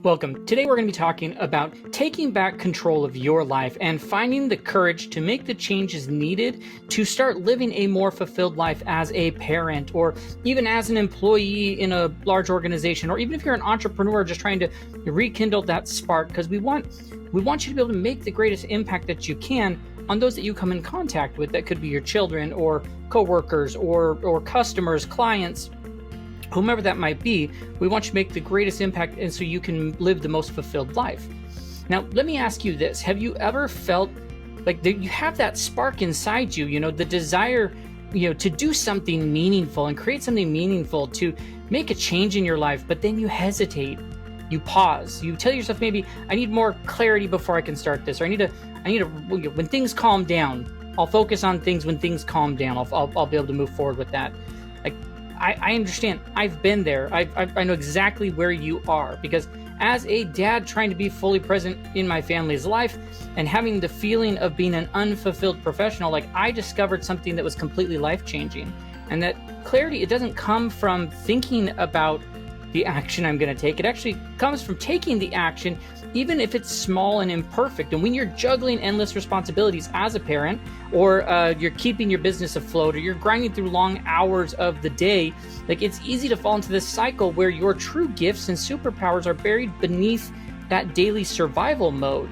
Welcome. Today we're going to be talking about taking back control of your life and finding the courage to make the changes needed to start living a more fulfilled life as a parent, or even as an employee in a large organization, or even if you're an entrepreneur just trying to rekindle that spark, because we want you to be able to make the greatest impact that you can on those that you come in contact with. That could be your children or coworkers or customers, clients, whomever that might be. We want you to make the greatest impact, and so you can live the most fulfilled life. Now, let me ask you this. Have you ever felt like you have that spark inside you, the desire, to do something meaningful and create something meaningful, to make a change in your life, but then you hesitate, you pause, you tell yourself, maybe I need more clarity before I can start this, or I need to, when things calm down, I'll focus on things when things calm down. I'll be able to move forward with that. I understand. I've been there. I know exactly where you are, because as a dad trying to be fully present in my family's life and having the feeling of being an unfulfilled professional, I discovered something that was completely life-changing. And that clarity, it doesn't come from thinking about the action I'm going to take. It actually comes from taking the action, even if it's small and imperfect. And when you're juggling endless responsibilities as a parent, or you're keeping your business afloat, or you're grinding through long hours of the day, it's easy to fall into this cycle where your true gifts and superpowers are buried beneath that daily survival mode.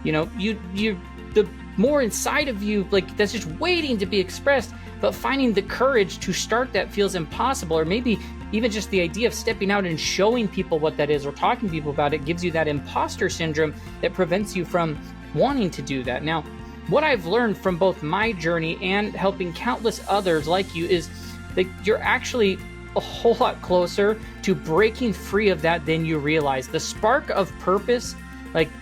The more inside of you, that's just waiting to be expressed, but finding the courage to start that feels impossible, or maybe even just the idea of stepping out and showing people what that is, or talking to people about it, gives you that imposter syndrome that prevents you from wanting to do that. Now, what I've learned from both my journey and helping countless others like you is that you're actually a whole lot closer to breaking free of that than you realize. The spark of purpose,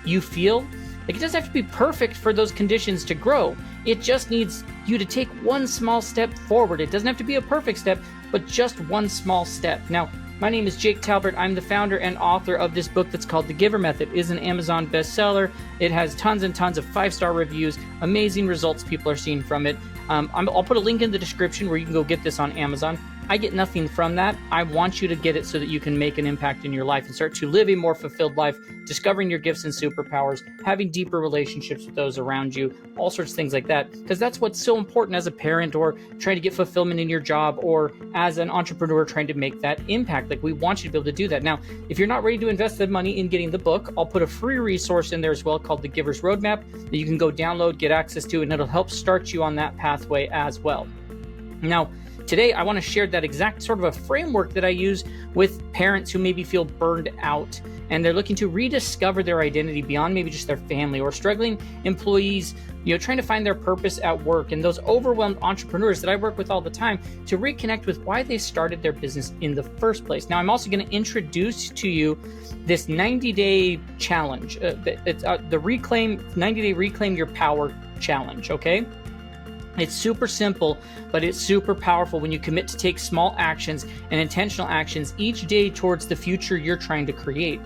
you feel, it doesn't have to be perfect for those conditions to grow. It just needs you to take one small step forward. It doesn't have to be a perfect step, but just one small step. Now, my name is Jake Talbert. I'm the founder and author of this book that's called The Giver Method. It is an Amazon bestseller. It has tons and tons of 5-star reviews, amazing results people are seeing from it. I'll put a link in the description where you can go get this on Amazon. I get nothing from that. I want you to get it so that you can make an impact in your life and start to live a more fulfilled life, discovering your gifts and superpowers, having deeper relationships with those around you, all sorts of things like that. Because that's what's so important as a parent, or trying to get fulfillment in your job, or as an entrepreneur trying to make that impact. We want you to be able to do that. Now, if you're not ready to invest the money in getting the book, I'll put a free resource in there as well called The Giver's Roadmap that you can go download, get access to, and it'll help start you on that pathway as well. Now, today, I want to share that exact sort of a framework that I use with parents who maybe feel burned out and they're looking to rediscover their identity beyond maybe just their family, or struggling employees, trying to find their purpose at work, and those overwhelmed entrepreneurs that I work with all the time to reconnect with why they started their business in the first place. Now, I'm also going to introduce to you this 90-day challenge. It's the 90-day Reclaim Your Power challenge, okay? It's super simple, but it's super powerful when you commit to take small actions and intentional actions each day towards the future you're trying to create,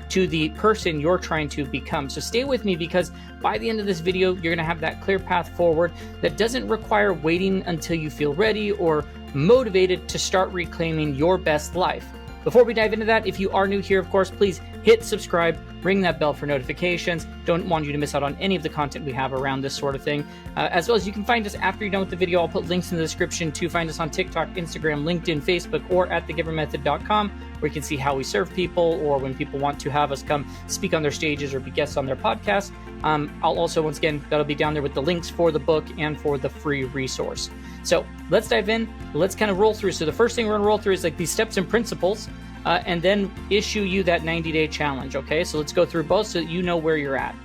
to the person you're trying to become. So stay with me, because by the end of this video, you're going to have that clear path forward that doesn't require waiting until you feel ready or motivated to start reclaiming your best life. Before we dive into that, if you are new here, of course, please hit subscribe, ring that bell for notifications. Don't want you to miss out on any of the content we have around this sort of thing. As well as you can find us after you're done with the video. I'll put links in the description to find us on TikTok, Instagram, LinkedIn, Facebook, or at thegivermethod.com, where you can see how we serve people, or when people want to have us come speak on their stages or be guests on their podcast. I'll also, once again, that'll be down there with the links for the book and for the free resource. So let's dive in. Let's kind of roll through. So the first thing we're going to roll through is these steps and principles, and then issue you that 90-day challenge, okay? So let's go through both so that you know where you're at.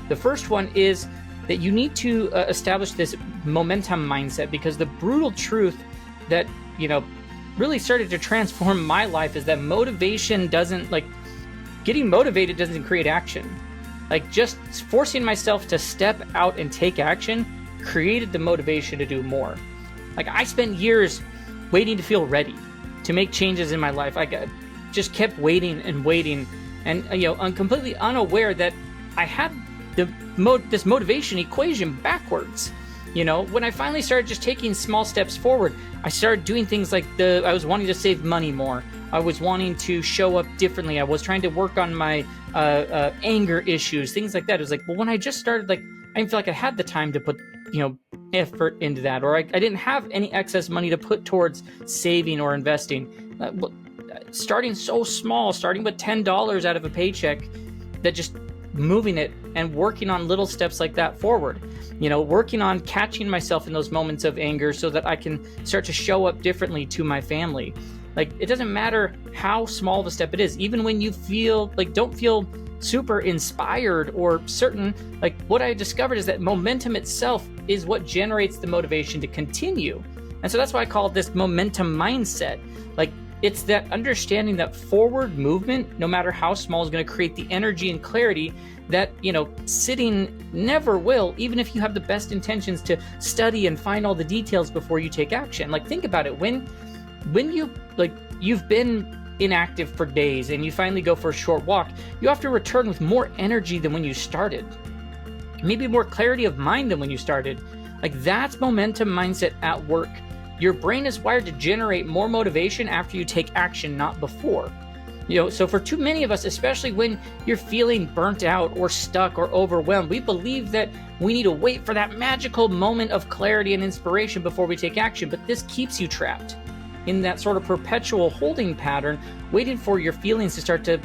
The first one is that you need to establish this momentum mindset, because the brutal truth that, really started to transform my life is that motivation doesn't, getting motivated doesn't create action. Just forcing myself to step out and take action created the motivation to do more. I spent years waiting to feel ready to make changes in my life. I just kept waiting and waiting, and I'm completely unaware that I had this motivation equation backwards. When I finally started just taking small steps forward, I started doing things like I was wanting to save money more. I was wanting to show up differently. I was trying to work on my anger issues, things like that. It was like, well, when I just started, I didn't feel like I had the time to put, effort into that, or I didn't have any excess money to put towards saving or investing. Starting so small, starting with $10 out of a paycheck, that just moving it and working on little steps like that forward. Working on catching myself in those moments of anger so that I can start to show up differently to my family. It doesn't matter how small of a step it is. Even when you don't feel super inspired or certain, what I discovered is that momentum itself is what generates the motivation to continue. And so that's why I call this momentum mindset. It's that understanding that forward movement, no matter how small, is going to create the energy and clarity that, sitting never will, even if you have the best intentions to study and find all the details before you take action. Think about it. When you've been inactive for days and you finally go for a short walk, you have to return with more energy than when you started. Maybe more clarity of mind than when you started. That's momentum mindset at work. Your brain is wired to generate more motivation after you take action, not before. So for too many of us, especially when you're feeling burnt out or stuck or overwhelmed, we believe that we need to wait for that magical moment of clarity and inspiration before we take action. But this keeps you trapped in that sort of perpetual holding pattern, waiting for your feelings to start to,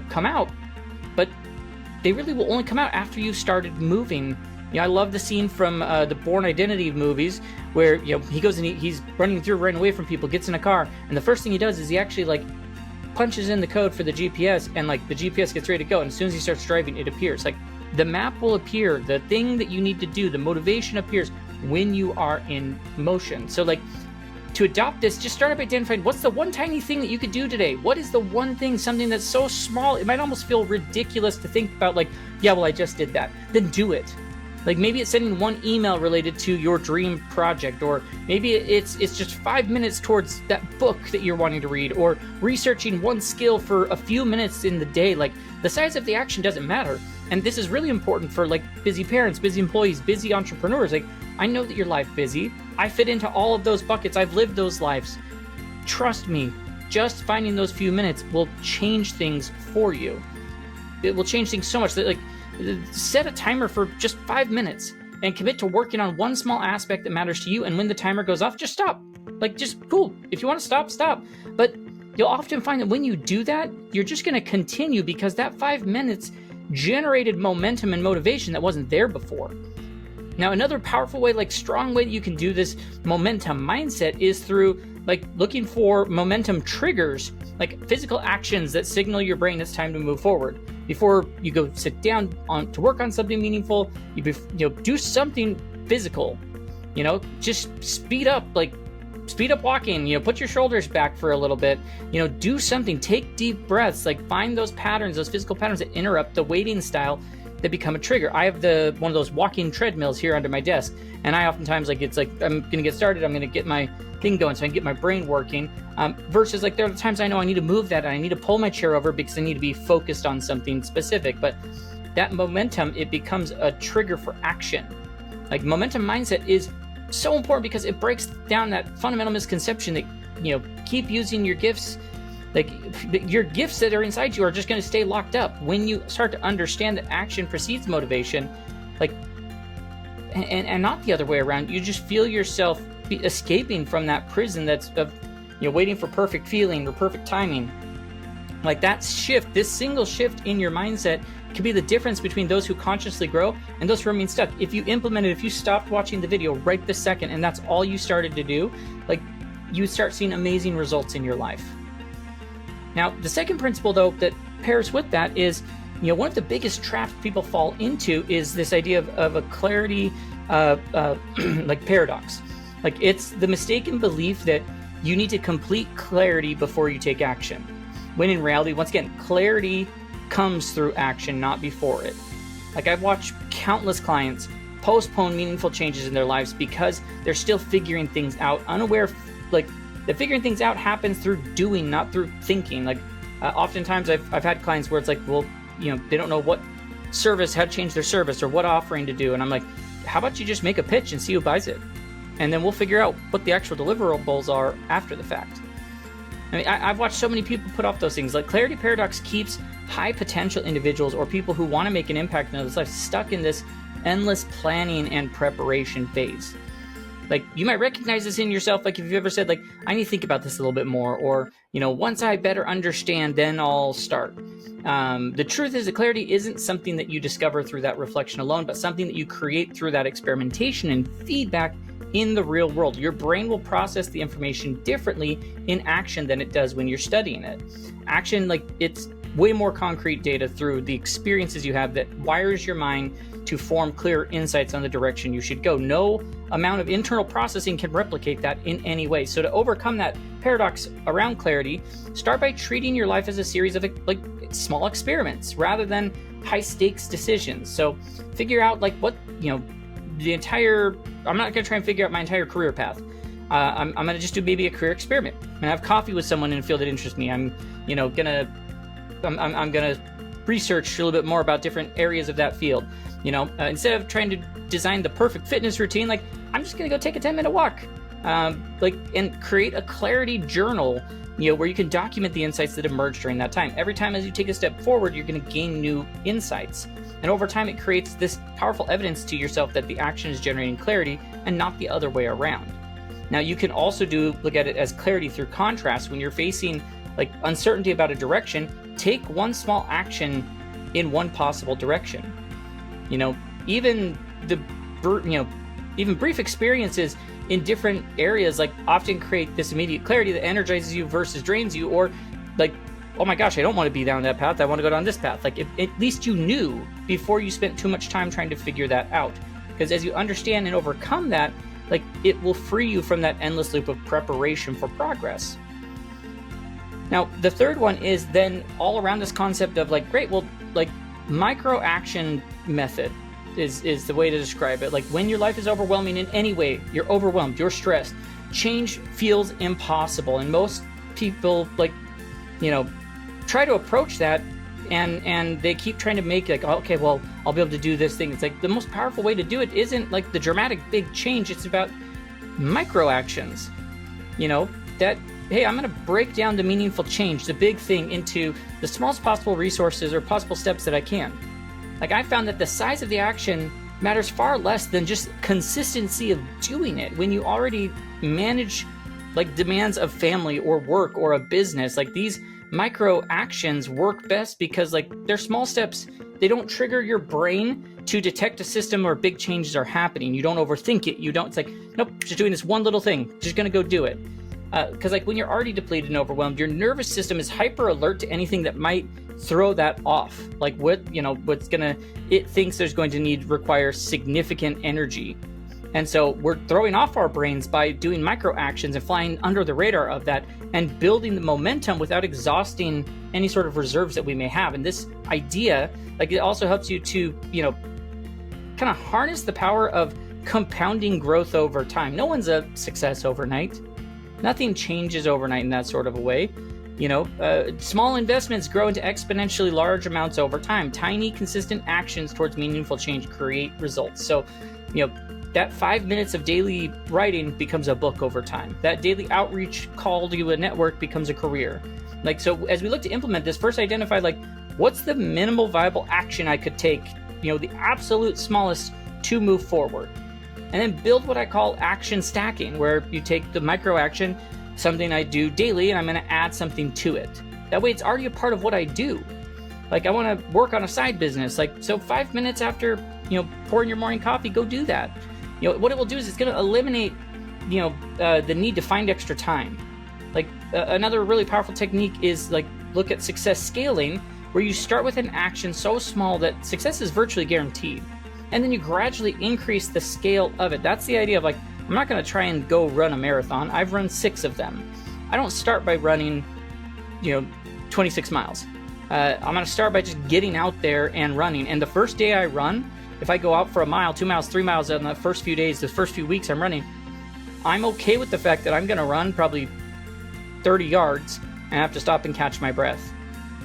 come out. But they really will only come out after you've started moving. I love the scene from the Bourne Identity movies where he goes and he's running away from people, gets in a car, and the first thing he does is he actually punches in the code for the GPS, and the GPS gets ready to go, and as soon as he starts driving, it appears. The map will appear, the thing that you need to do, the motivation appears when you are in motion. So to adopt this, just start up identifying what's the one tiny thing that you could do today. What is the one thing, something that's so small it might almost feel ridiculous to think about, I just did that. Then do it. Maybe it's sending one email related to your dream project, or maybe it's just 5 minutes towards that book that you're wanting to read, or researching one skill for a few minutes in the day. The size of the action doesn't matter. And this is really important for busy parents, busy employees, busy entrepreneurs. I know that your life busy. I fit into all of those buckets. I've lived those lives. Trust me, just finding those few minutes will change things for you. It will change things so much that set a timer for just 5 minutes and commit to working on one small aspect that matters to you. And when the timer goes off, just stop. Just cool. If you want to stop, stop. But you'll often find that when you do that, you're just going to continue because that 5 minutes generated momentum and motivation that wasn't there before. Now, another powerful way, strong way that you can do this momentum mindset is through looking for momentum triggers, physical actions that signal your brain it's time to move forward. Before you go sit down to work on something meaningful, you do something physical. Just speed up walking. Put your shoulders back for a little bit. Do something. Take deep breaths. Find those patterns, those physical patterns that interrupt the waiting style that become a trigger. I have one of those walking treadmills here under my desk, and I oftentimes I'm gonna get started. I'm gonna get my thing going so I can get my brain working. Versus there are times I know I need to move that and I need to pull my chair over because I need to be focused on something specific. But that momentum, it becomes a trigger for action. Momentum mindset is so important because it breaks down that fundamental misconception that keep using your gifts. Your gifts that are inside you are just going to stay locked up. When you start to understand that action precedes motivation, and not the other way around, you just feel yourself escaping from that prison that's of waiting for perfect feeling or perfect timing. That shift, this single shift in your mindset can be the difference between those who consciously grow and those who remain stuck. If you implement it, if you stopped watching the video right this second and that's all you started to do, you start seeing amazing results in your life. Now, the second principle, though, that pairs with that is, one of the biggest traps people fall into is this idea of a clarity, paradox. It's the mistaken belief that you need to complete clarity before you take action. When in reality, once again, clarity comes through action, not before it. I've watched countless clients postpone meaningful changes in their lives because they're still figuring things out, unaware, the figuring things out happens through doing, not through thinking. Oftentimes I've had clients where it's they don't know what service, how to change their service or what offering to do. And I'm how about you just make a pitch and see who buys it? And then we'll figure out what the actual deliverables are after the fact. I mean, I've watched so many people put off those things. Like, clarity paradox keeps high potential individuals or people who want to make an impact in others' lives stuck in this endless planning and preparation phase. Like, you might recognize this in yourself. Like, if you've ever said, like, I need to think about this a little bit more, or, once I better understand, then I'll start. The truth is that clarity isn't something that you discover through that reflection alone, but something that you create through that experimentation and feedback in the real world. Your brain will process the information differently in action than it does when you're studying it. Action, like, it's way more concrete data through the experiences you have that wires your mind to form clear insights on the direction you should go. No amount of internal processing can replicate that in any way. So to overcome that paradox around clarity, start by treating your life as a series of like small experiments rather than high stakes decisions. So figure out like what, I'm not going to try and figure out my entire career path. I'm going to just do maybe a career experiment. I'm going to have coffee with someone in a field that interests me. I'm going to research a little bit more about different areas of that field. Instead of trying to design the perfect fitness routine, like, I'm just going to go take a 10-minute walk, and create a clarity journal, where you can document the insights that emerge during that time. Every time as you take a step forward, you're going to gain new insights. And over time, it creates this powerful evidence to yourself that the action is generating clarity and not the other way around. Now, you can also look at it as clarity through contrast. When you're facing like uncertainty about a direction, take one small action in one possible direction. Even brief experiences in different areas like often create this immediate clarity that energizes you versus drains you, or like, oh my gosh, I don't want to be down that path, I want to go down this path. Like, at least you knew before you spent too much time trying to figure that out. Because as you understand and overcome that, like, it will free you from that endless loop of preparation for progress. Now, the third one is then all around this concept of like, great, well, like, micro action method is the way to describe it. Like, when your life is overwhelming in any way, you're overwhelmed, you're stressed, change feels impossible. And most people try to approach that and they keep trying to make like, oh, okay, well, I'll be able to do this thing. It's like the most powerful way to do it isn't like the dramatic big change. It's about micro actions, that, hey, I'm going to break down the meaningful change, the big thing, into the smallest possible resources or possible steps that I can. Like, I found that the size of the action matters far less than just consistency of doing it. When you already manage like demands of family or work or a business, like, these micro actions work best because like they're small steps. They don't trigger your brain to detect a system or big changes are happening. You don't overthink it. It's like, nope, just doing this one little thing, just going to go do it. Because like when you're already depleted and overwhelmed, your nervous system is hyper alert to anything that might throw that off. Like it thinks there's going to require significant energy. And so we're throwing off our brains by doing micro actions and flying under the radar of that and building the momentum without exhausting any sort of reserves that we may have. And this idea, like, it also helps you to, kind of harness the power of compounding growth over time. No one's a success overnight. Nothing changes overnight in that sort of a way. Small investments grow into exponentially large amounts over time. Tiny, consistent actions towards meaningful change create results. So, that 5 minutes of daily writing becomes a book over time. That daily outreach call to a network becomes a career. Like, so as we look to implement this, first identify, like, what's the minimal viable action I could take, the absolute smallest to move forward. And then build what I call action stacking, where you take the micro action, something I do daily, and I'm going to add something to it. That way it's already a part of what I do. Like, I want to work on a side business. Like, so 5 minutes after, pouring your morning coffee, go do that. What it will do is it's going to eliminate, the need to find extra time. Like, another really powerful technique is like, look at success scaling, where you start with an action so small that success is virtually guaranteed. And then you gradually increase the scale of it. That's the idea of like, I'm not going to try and go run a marathon. I've run 6 of them. I don't start by running, 26 miles. I'm going to start by just getting out there and running. And the first day I run, if I go out for a mile, 2 miles, 3 miles in the first few days, the first few weeks I'm running, I'm okay with the fact that I'm going to run probably 30 yards and have to stop and catch my breath.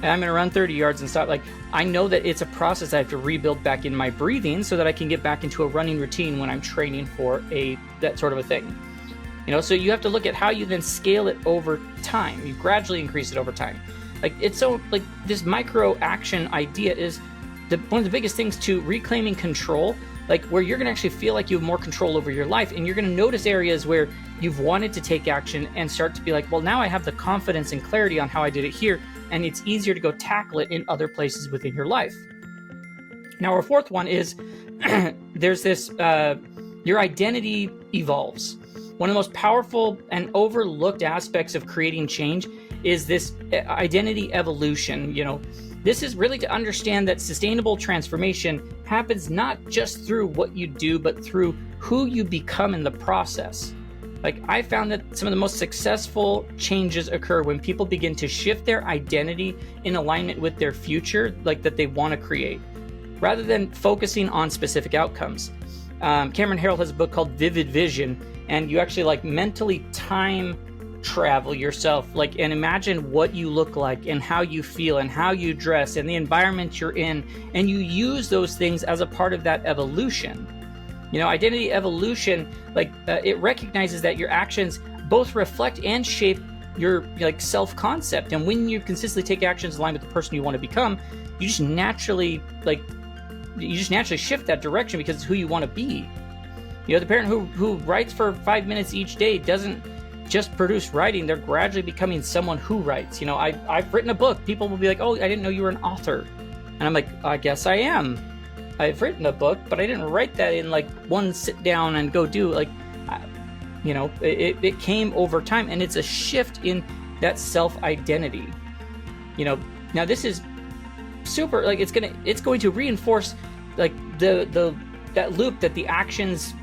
and I'm going to run 30 yards and stop. Like, I know that it's a process. I have to rebuild back in my breathing so that I can get back into a running routine when I'm training for that sort of a thing. So you have to look at how you then scale it over time. You gradually increase it over time. Like, it's so, like, this micro action idea is one of the biggest things to reclaiming control, like, where you're going to actually feel like you have more control over your life, and you're going to notice areas where you've wanted to take action and start to be like, well, now I have the confidence and clarity on how I did it here, and it's easier to go tackle it in other places within your life. Now, our fourth one is there's this, your identity evolves. One of the most powerful and overlooked aspects of creating change is this identity evolution. This is really to understand that sustainable transformation happens not just through what you do, but through who you become in the process. Like, I found that some of the most successful changes occur when people begin to shift their identity in alignment with their future, like, that they want to create, rather than focusing on specific outcomes. Cameron Herold has a book called Vivid Vision, and you actually, like, mentally time travel yourself, like, and imagine what you look like and how you feel and how you dress and the environment you're in, and you use those things as a part of that evolution. Identity evolution, like, it recognizes that your actions both reflect and shape your, like, self-concept. And when you consistently take actions in line with the person you want to become, you just naturally shift that direction because it's who you want to be. The parent who writes for 5 minutes each day doesn't just produce writing. They're gradually becoming someone who writes. I've written a book. People will be like, oh, I didn't know you were an author. And I'm like, I guess I am. I've written a book, but I didn't write that in, like, one sit down and go do. Like, it came over time, and it's a shift in that self-identity. Now this is super, like, it's going to reinforce, like, that loop that the actions,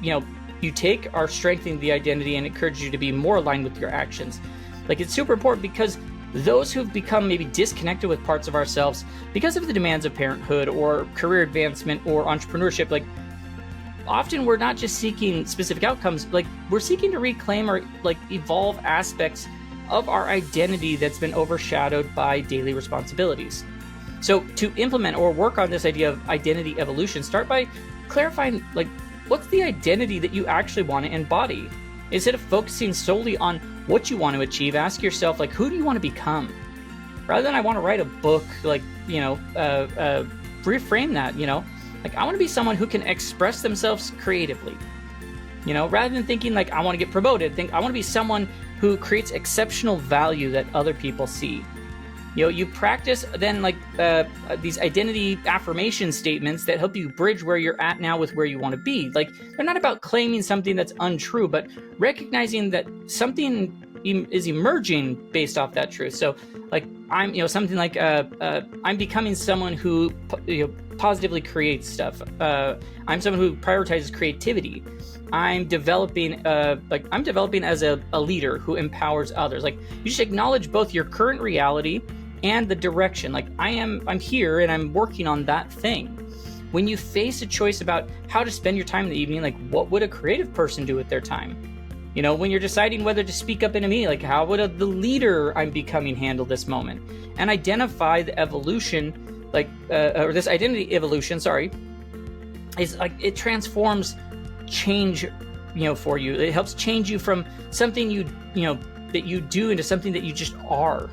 you take are strengthening the identity and encourage you to be more aligned with your actions. Like, it's super important because those who've become maybe disconnected with parts of ourselves because of the demands of parenthood or career advancement or entrepreneurship, like, often we're not just seeking specific outcomes, like, we're seeking to reclaim or, like, evolve aspects of our identity that's been overshadowed by daily responsibilities. So to implement or work on this idea of identity evolution, start by clarifying, like, what's the identity that you actually want to embody? Instead of focusing solely on what you want to achieve, ask yourself, like, who do you want to become? Rather than I want to write a book, like, reframe that, like, I want to be someone who can express themselves creatively. Rather than thinking, like, I want to get promoted, think I want to be someone who creates exceptional value that other people see. You practice then, like, these identity affirmation statements that help you bridge where you're at now with where you want to be. Like, they're not about claiming something that's untrue, but recognizing that something is emerging based off that truth. So, like, I'm, something like, I'm becoming someone who, positively creates stuff. I'm someone who prioritizes creativity. I'm developing as a leader who empowers others. Like, you just acknowledge both your current reality and the direction. Like, I'm here and I'm working on that thing. When you face a choice about how to spend your time in the evening, like, what would a creative person do with their time? When you're deciding whether to speak up in a meeting, like, how would the leader I'm becoming handle this moment? And identify the evolution, like, or this identity evolution, is like, it transforms change, for you. It helps change you from something that you do into something that you just are.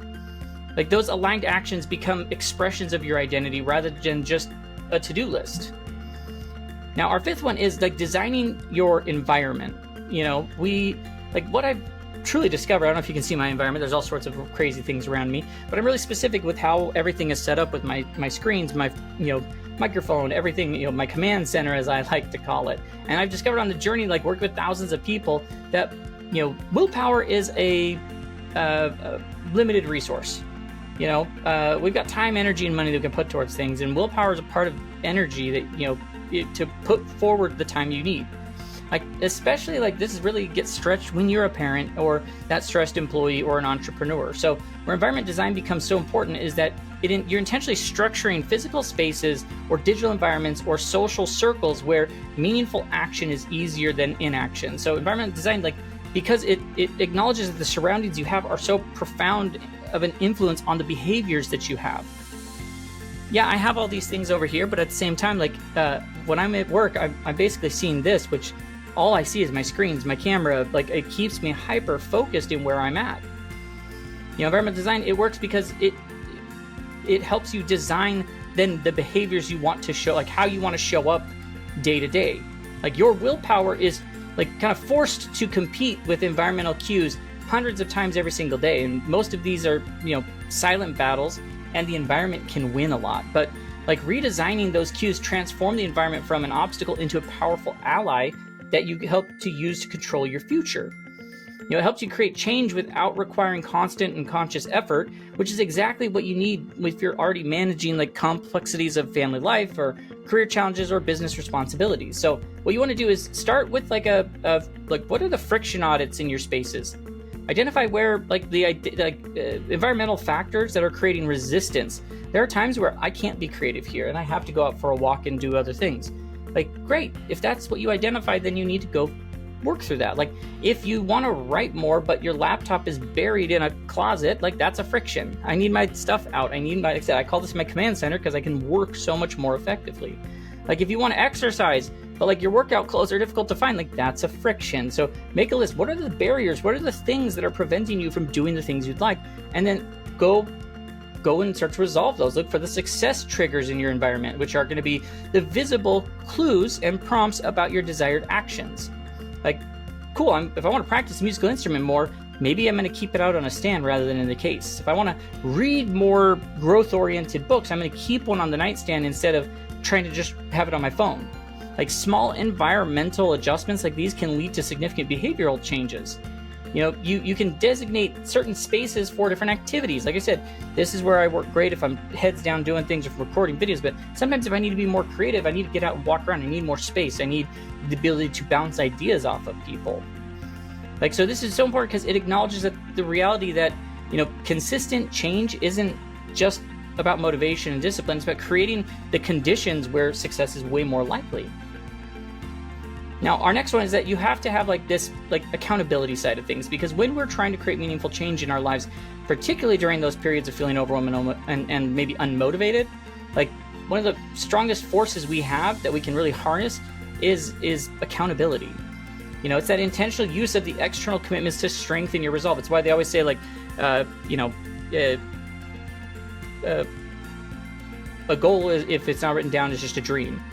Like, those aligned actions become expressions of your identity rather than just a to-do list. Now, our fifth one is, like, designing your environment. What I've truly discovered, I don't know if you can see my environment, there's all sorts of crazy things around me, but I'm really specific with how everything is set up with my screens, my, microphone, everything, my command center, as I like to call it. And I've discovered on the journey, like, working with thousands of people, that, willpower is a limited resource. We've got time, energy, and money that we can put towards things, and willpower is a part of energy that, to put forward the time you need. Like, especially, like, this is really gets stretched when you're a parent or that stressed employee or an entrepreneur. So where environment design becomes so important is that you're intentionally structuring physical spaces or digital environments or social circles where meaningful action is easier than inaction. So environment design, like, because it acknowledges that the surroundings you have are so profound of an influence on the behaviors that you have. Yeah, I have all these things over here, but at the same time, like when I'm at work, I'm basically seeing this, which all I see is my screens, my camera. Like, it keeps me hyper focused in where I'm at. Environmental design, it works because it helps you design then the behaviors you want to show, like how you want to show up day to day. Like, your willpower is like kind of forced to compete with environmental cues hundreds of times every single day, and most of these are silent battles, and the environment can win a lot. But like, redesigning those cues transform the environment from an obstacle into a powerful ally that you help to use to control your future. It helps you create change without requiring constant and conscious effort, which is exactly what you need if you're already managing like complexities of family life or career challenges or business responsibilities. So what you want to do is start with like what are the friction audits in your spaces? Identify where like the environmental factors that are creating resistance. There are times where I can't be creative here and I have to go out for a walk and do other things. Like, great. If that's what you identify, then you need to go work through that. Like, if you want to write more, but your laptop is buried in a closet, like, that's a friction. I need my stuff out. Like I said, I call this my command center because I can work so much more effectively. Like, if you want to exercise, but like your workout clothes are difficult to find, like, that's a friction. So make a list. What are the barriers? What are the things that are preventing you from doing the things you'd like? And then go and start to resolve those. Look for the success triggers in your environment, which are going to be the visible clues and prompts about your desired actions. Like, cool, if I want to practice a musical instrument more, maybe I'm going to keep it out on a stand rather than in the case. If I want to read more growth-oriented books, I'm going to keep one on the nightstand instead of trying to just have it on my phone. Like, small environmental adjustments like these can lead to significant behavioral changes. You can designate certain spaces for different activities. Like I said, this is where I work great if I'm heads down doing things or recording videos, but sometimes if I need to be more creative, I need to get out and walk around. I need more space. I need the ability to bounce ideas off of people. Like, so this is so important because it acknowledges that the reality that, consistent change isn't just about motivation and discipline. It's about creating the conditions where success is way more likely. Now, our next one is that you have to have this accountability side of things, because when we're trying to create meaningful change in our lives, particularly during those periods of feeling overwhelmed and maybe unmotivated, like, one of the strongest forces we have that we can really harness is accountability. It's that intentional use of the external commitments to strengthen your resolve. It's why they always say a goal is, if it's not written down, is just a dream.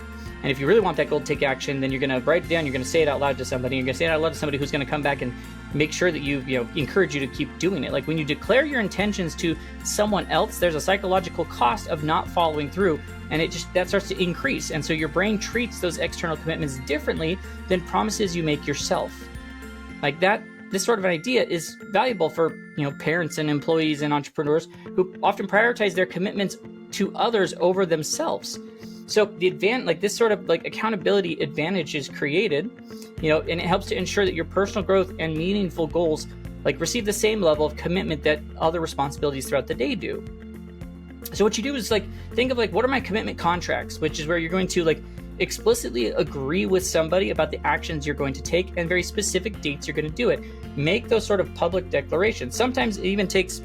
And if you really want that goal to take action, then you're going to write it down, you're going to say it out loud to somebody, you're going to say it out loud to somebody who's going to come back and make sure that you encourage you to keep doing it. Like, when you declare your intentions to someone else, there's a psychological cost of not following through, and that starts to increase. And so your brain treats those external commitments differently than promises you make yourself. Like that, this sort of an idea is valuable for, parents and employees and entrepreneurs who often prioritize their commitments to others over themselves. So this sort of accountability advantage is created, and it helps to ensure that your personal growth and meaningful goals receive the same level of commitment that other responsibilities throughout the day do. So what you do is think of what are my commitment contracts, which is where you're going to explicitly agree with somebody about the actions you're going to take and very specific dates you're going to do it. Make those sort of public declarations. Sometimes it even takes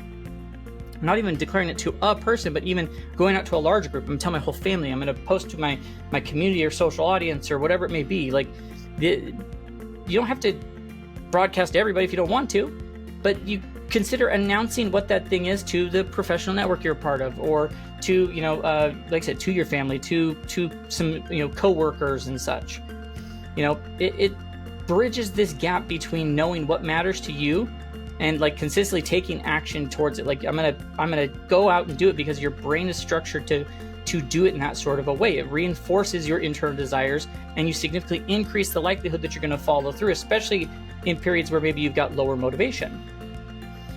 not even declaring it to a person, but even going out to a large group. I'm going to tell my whole family. I'm going to post to my community or social audience or whatever it may be. You don't have to broadcast to everybody if you don't want to, but you consider announcing what that thing is to the professional network you're a part of, or to, like I said, to your family, to some, coworkers and such. It bridges this gap between knowing what matters to you and consistently taking action towards it. I'm gonna go out and do it because your brain is structured to do it in that sort of a way. It reinforces your internal desires, and you significantly increase the likelihood that you're going to follow through, especially in periods where maybe you've got lower motivation.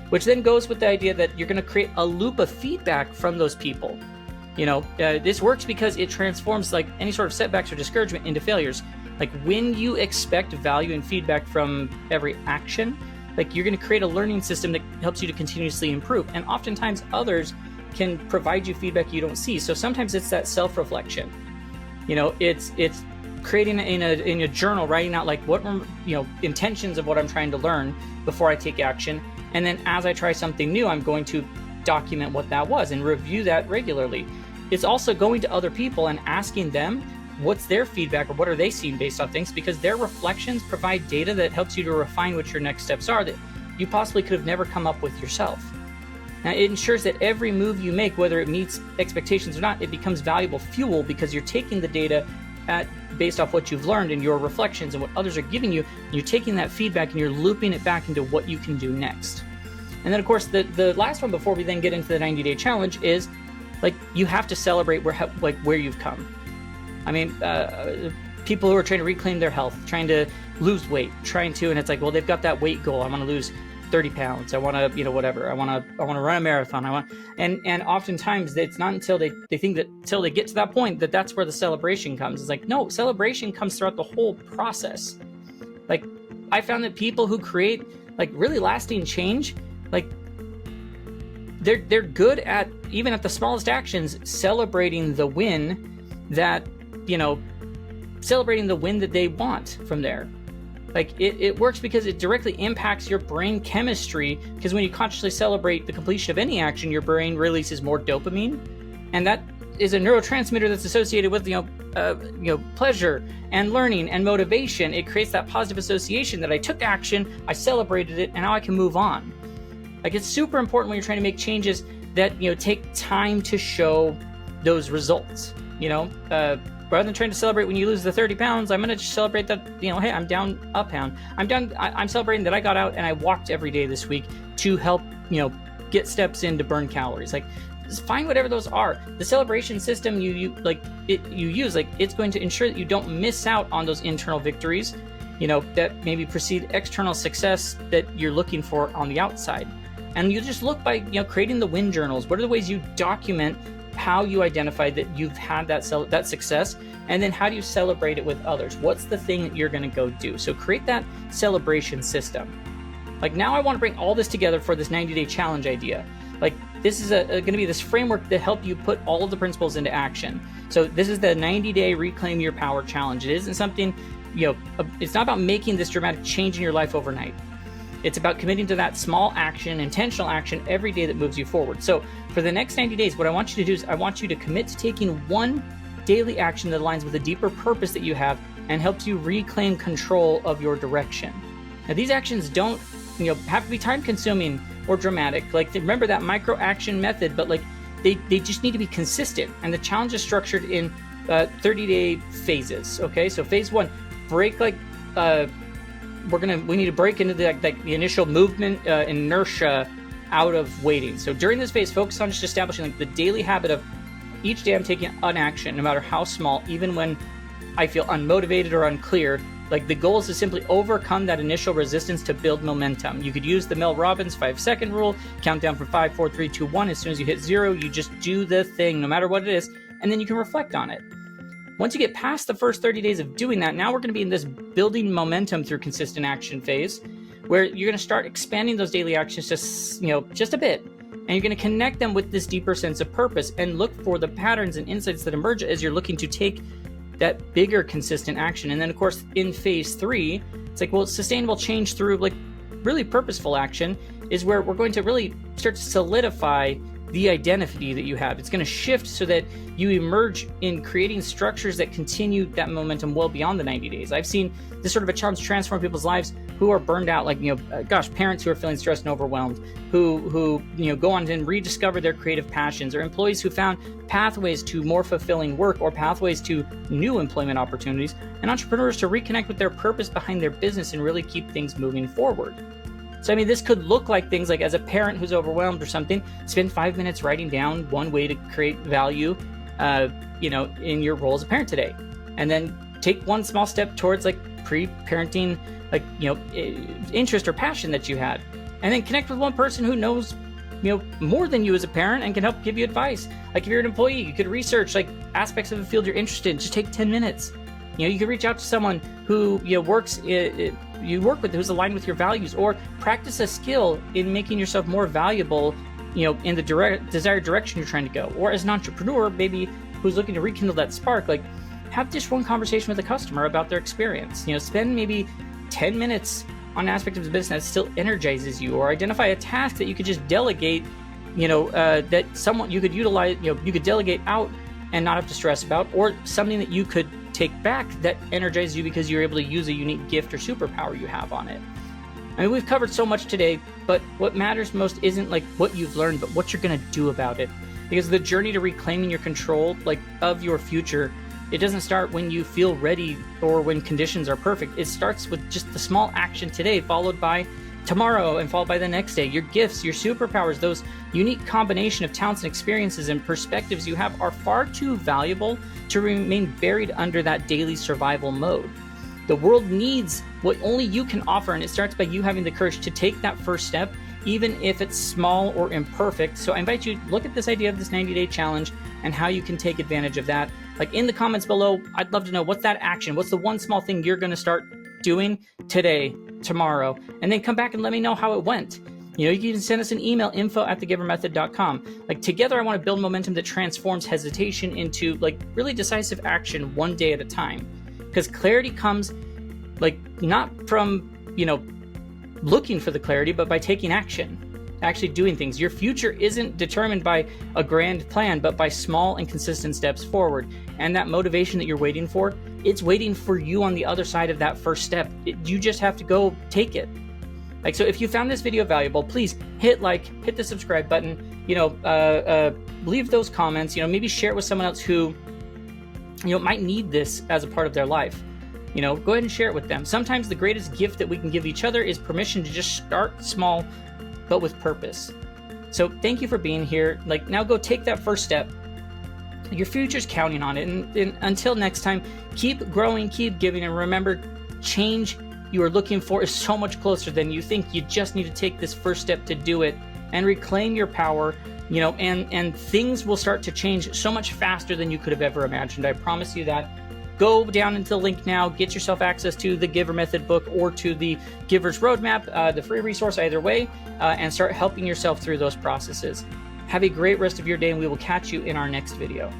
Which then goes with the idea that you're going to create a loop of feedback from those people. This works because it transforms any sort of setbacks or discouragement into failures. When you expect value and feedback from every action, you're going to create a learning system that helps you to continuously improve. And oftentimes others can provide you feedback you don't see. So sometimes it's that self-reflection. It's creating in a journal, writing out what intentions of what I'm trying to learn before I take action. And then as I try something new, I'm going to document what that was and review that regularly. It's also going to other people and asking them what's their feedback or what are they seeing based on things, because their reflections provide data that helps you to refine what your next steps are that you possibly could have never come up with yourself. Now, it ensures that every move you make, whether it meets expectations or not, it becomes valuable fuel because you're taking the data based off what you've learned and your reflections and what others are giving you, and you're taking that feedback and you're looping it back into what you can do next. And then, of course, the last one before we then get into the 90-day challenge is, like, you have to celebrate where you've come. I mean, people who are trying to reclaim their health, trying to lose weight, and it's like, well, they've got that weight goal. I want to lose 30 pounds. I want to, whatever. I want to run a marathon. And oftentimes it's not until they think that until they get to that point that's where the celebration comes. It's like, no, celebration comes throughout the whole process. Like, I found that people who create like really lasting change, like they're good at, even at the smallest actions, celebrating the win that, celebrating the win that they want from there. Like, it works because it directly impacts your brain chemistry, because when you consciously celebrate the completion of any action, your brain releases more dopamine, and that is a neurotransmitter that's associated with pleasure and learning and motivation. It creates that positive association that I took action, I celebrated it, and now I can move on. Like, it's super important when you're trying to make changes that take time to show those results. Rather than trying to celebrate when you lose the 30 pounds, I'm going to just celebrate that, hey, I'm down a pound. I'm celebrating that I got out and I walked every day this week to help, get steps in to burn calories. Like, just find whatever those are. The celebration system you use, like, it's going to ensure that you don't miss out on those internal victories, that maybe precede external success that you're looking for on the outside. And you just look by, creating the win journals. What are the ways you document how you identify that you've had that success, and then how do you celebrate it with others? What's the thing that you're going to go do? So create that celebration system. Like, now I want to bring all this together for this 90-day challenge idea. Like, this is going to be this framework that help you put all of the principles into action. So this is the 90-day Reclaim Your Power challenge. It isn't something, it's not about making this dramatic change in your life overnight. It's about committing to that small action, intentional action every day that moves you forward. So for the next 90 days, what I want you to do is I want you to commit to taking one daily action that aligns with a deeper purpose that you have and helps you reclaim control of your direction. Now, these actions don't, have to be time-consuming or dramatic. Like, remember that micro-action method, but like they just need to be consistent. And the challenge is structured in 30-day phases. Okay, so phase one, break we need to break into the initial movement inertia out of waiting. So during this phase, focus on just establishing the daily habit of each day I'm taking an action, no matter how small, even when I feel unmotivated or unclear. Like, the goal is to simply overcome that initial resistance to build momentum. You could use the Mel Robbins 5-second rule, count down from 5, 4, 3, 2, 1. As soon as you hit 0, you just do the thing, no matter what it is, and then you can reflect on it. Once you get past the first 30 days of doing that, now we're going to be in this building momentum through consistent action phase, where you're going to start expanding those daily actions just a bit, and you're going to connect them with this deeper sense of purpose and look for the patterns and insights that emerge as you're looking to take that bigger consistent action. And then, of course, in phase 3, it's like, well, sustainable change through like really purposeful action is where we're going to really start to solidify the identity that you have. It's going to shift so that you emerge in creating structures that continue that momentum well beyond the 90 days. I've seen this sort of a challenge transform people's lives who are burned out, like, parents who are feeling stressed and overwhelmed, who go on and rediscover their creative passions, or employees who found pathways to more fulfilling work or pathways to new employment opportunities, and entrepreneurs to reconnect with their purpose behind their business and really keep things moving forward. So, this could look like things like, as a parent who's overwhelmed or something, spend 5 minutes writing down one way to create value, in your role as a parent today. And then take one small step towards like pre-parenting, interest or passion that you had. And then connect with one person who knows, more than you as a parent and can help give you advice. Like, if you're an employee, you could research like aspects of the field you're interested in. Just take 10 minutes. You could reach out to someone who you work with, who's aligned with your values, or practice a skill in making yourself more valuable, in the desired direction you're trying to go. Or as an entrepreneur, maybe who's looking to rekindle that spark, like, have just one conversation with a customer about their experience. Spend maybe 10 minutes on an aspect of the business that still energizes you, or identify a task that you could just delegate, that someone you could utilize, you could delegate out and not have to stress about, or something that you could take back that energizes you because you're able to use a unique gift or superpower you have on it. I mean, we've covered so much today, but what matters most isn't like what you've learned, but what you're going to do about it. Because the journey to reclaiming your control, of your future, it doesn't start when you feel ready or when conditions are perfect. It starts with just the small action today, followed by tomorrow, and followed by the next day. Your gifts, your superpowers, those unique combination of talents and experiences and perspectives you have are far too valuable to remain buried under that daily survival mode. The world needs what only you can offer, and it starts by you having the courage to take that first step, even if it's small or imperfect. So I invite you to look at this idea of this 90-day challenge and how you can take advantage of that. In the comments below, I'd love to know, what's that action? What's the one small thing you're going to start doing today, tomorrow? And then come back and let me know how it went. You can send us an email, info@thegivermethod.com. Together, I want to build momentum that transforms hesitation into really decisive action one day at a time. Because clarity comes not from, looking for the clarity, but by taking action, actually doing things. Your future isn't determined by a grand plan, but by small and consistent steps forward. And that motivation that you're waiting for, it's waiting for you on the other side of that first step. You just have to go take it. So if you found this video valuable, please hit hit the subscribe button, leave those comments, maybe share it with someone else who, might need this as a part of their life. Go ahead and share it with them. Sometimes the greatest gift that we can give each other is permission to just start small, but with purpose. So thank you for being here. Now go take that first step. Your future's counting on it. And until next time, keep growing, keep giving, and remember, change you are looking for is so much closer than you think. You just need to take this first step to do it and reclaim your power, and things will start to change so much faster than you could have ever imagined. I promise you that. Go down into the link now, get yourself access to the Giver Method book or to the Giver's Roadmap, the free resource either way, and start helping yourself through those processes. Have a great rest of your day, and we will catch you in our next video.